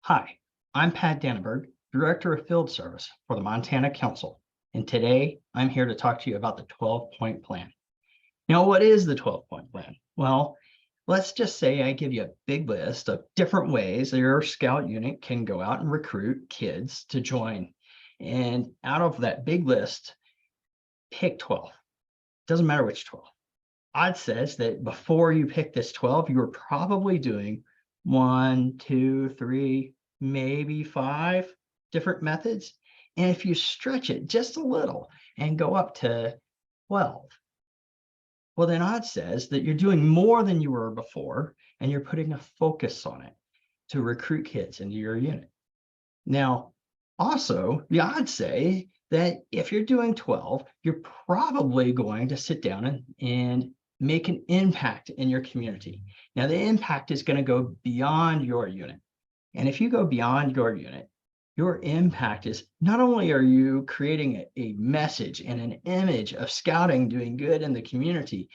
Hi, I'm Pat Dannenberg, Director of Field Service for the Montana Council, and today I'm here to talk to you about the 12-point plan. Now, what is the 12-point plan? Well, let's just say I give you a big list of different ways that your scout unit can go out and recruit kids to join. And out of that big list, pick 12. Doesn't matter which 12. Odd says that before you pick this 12, you were probably doing 1, 2, 3, maybe 5 different methods. And if you stretch it just a little and go up to 12, well, then odd says that you're doing more than you were before, and you're putting a focus on it to recruit kids into your unit. Now, also, the odds say that if you're doing 12, you're probably going to sit down and make an impact in your community. Now, the impact is going to go beyond your unit. And if you go beyond your unit, your impact is not only are you creating a message and an image of scouting doing good in the community,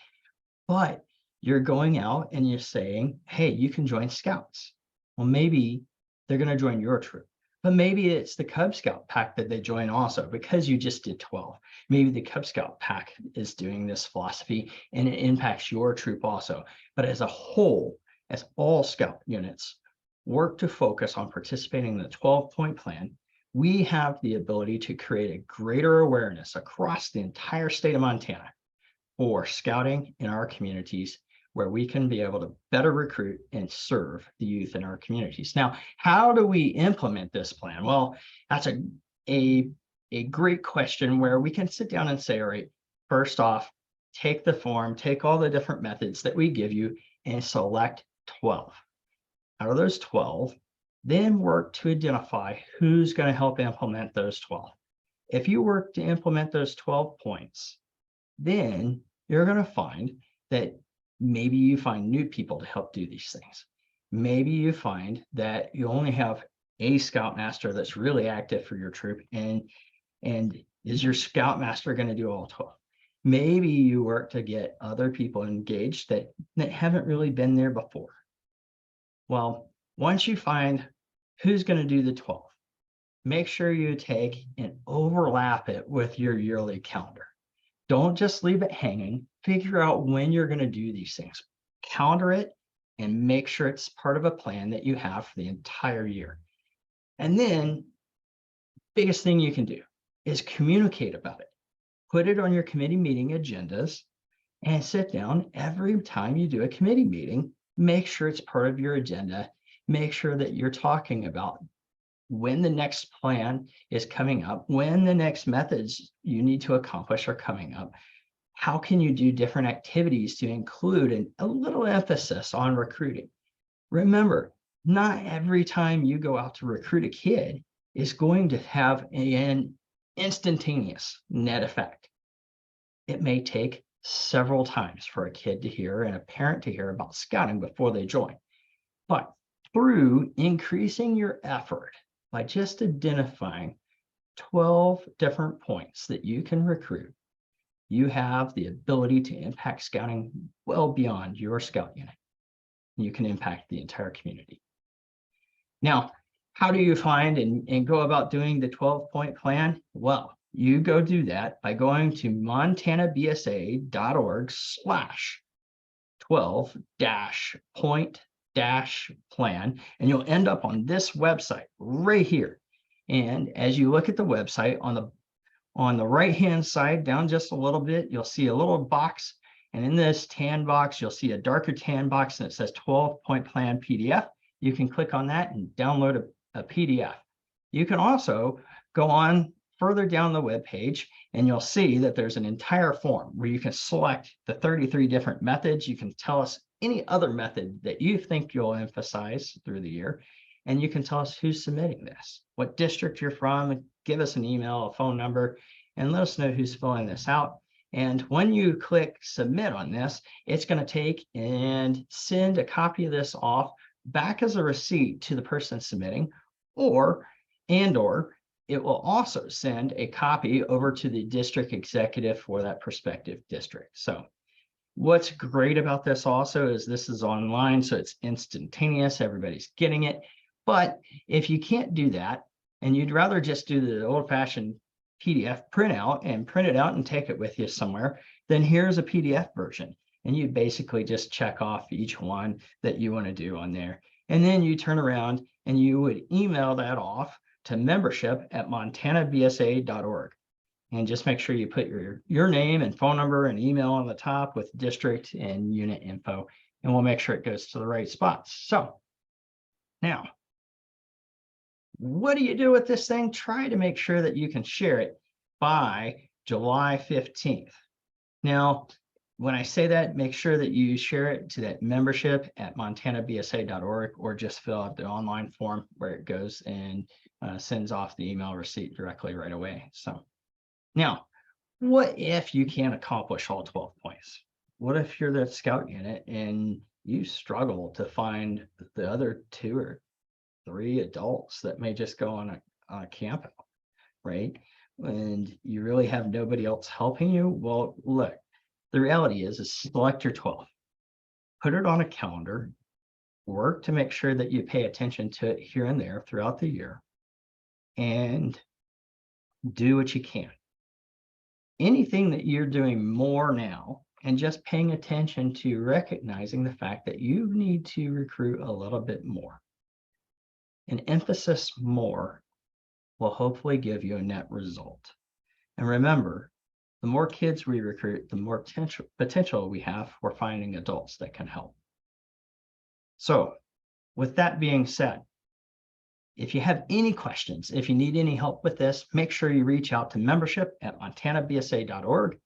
but you're going out and you're saying, hey, you can join Scouts. Well, maybe they're going to join your troop. But maybe it's the Cub Scout pack that they join also because you just did 12. Maybe the Cub Scout pack is doing this philosophy and it impacts your troop also. But as a whole, as all Scout units work to focus on participating in the 12-point plan, we have the ability to create a greater awareness across the entire state of Montana for scouting in our communities, where we can be able to better recruit and serve the youth in our communities. Now, how do we implement this plan? Well, that's a great question where we can sit down and say, all right, first off, take the form, take all the different methods that we give you and select 12. Out of those 12, then work to identify who's going to help implement those 12. If you work to implement those 12 points, then you're going to find that maybe you find new people to help do these things. Maybe you find that you only have a scoutmaster that's really active for your troop, and is your scoutmaster going to do all 12? Maybe you work to get other people engaged that haven't really been there before. Well, once you find who's going to do the 12, make sure you take and overlap it with your yearly calendar. Don't just leave it hanging. Figure out when you're going to do these things. Calendar it and make sure it's part of a plan that you have for the entire year. And then, biggest thing you can do is communicate about it. Put it on your committee meeting agendas and sit down every time you do a committee meeting. Make sure it's part of your agenda. Make sure that you're talking about when the next plan is coming up, when the next methods you need to accomplish are coming up. How can you do different activities to include a little emphasis on recruiting? Remember, not every time you go out to recruit a kid is going to have an instantaneous net effect. It may take several times for a kid to hear and a parent to hear about scouting before they join. But through increasing your effort by just identifying 12 different points that you can recruit, you have the ability to impact scouting well beyond your scout unit. You can impact the entire community. Now, how do you find and go about doing the 12-point plan? Well, you go do that by going to montanabsa.org/12-point-plan, and you'll end up on this website right here. And as you look at the website, on the right-hand side, down just a little bit, you'll see a little box. And in this tan box, you'll see a darker tan box, and it says 12-point plan PDF. You can click on that and download a PDF. You can also go on further down the web page, and you'll see that there's an entire form where you can select the 33 different methods. You can tell us any other method that you think you'll emphasize through the year, and you can tell us who's submitting this, what district you're from, give us an email, a phone number, and let us know who's filling this out. And when you click submit on this, it's going to take and send a copy of this off back as a receipt to the person submitting, or it will also send a copy over to the district executive for that prospective district. So what's great about this also is this is online, so it's instantaneous. Everybody's getting it. But if you can't do that, and you'd rather just do the old-fashioned PDF printout and print it out and take it with you somewhere, then here's a PDF version. And you basically just check off each one that you want to do on there. And then you turn around and you would email that off to membership@montanabsa.org. And just make sure you put your name and phone number and email on the top with district and unit info, and we'll make sure it goes to the right spots. So now, what do you do with this thing? Try to make sure that you can share it by July 15th. Now, when I say that, make sure that you share it to that membership@montanabsa.org, or just fill out the online form where it goes and sends off the email receipt directly right away. So now, what if you can't accomplish all 12 points? What if you're the scout unit and you struggle to find the other 2 or 3 adults that may just go on a camp out, right? And you really have nobody else helping you? Well, look, the reality is select your 12, put it on a calendar, work to make sure that you pay attention to it here and there throughout the year, and do what you can. Anything that you're doing more now, and just paying attention to recognizing the fact that you need to recruit a little bit more. An emphasis more will hopefully give you a net result. And remember, the more kids we recruit, the more potential we have for finding adults that can help. So with that being said, if you have any questions, if you need any help with this, make sure you reach out to membership@montanabsa.org.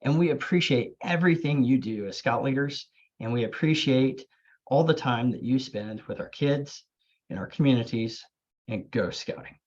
And we appreciate everything you do as scout leaders, and we appreciate all the time that you spend with our kids in our communities, and go scouting.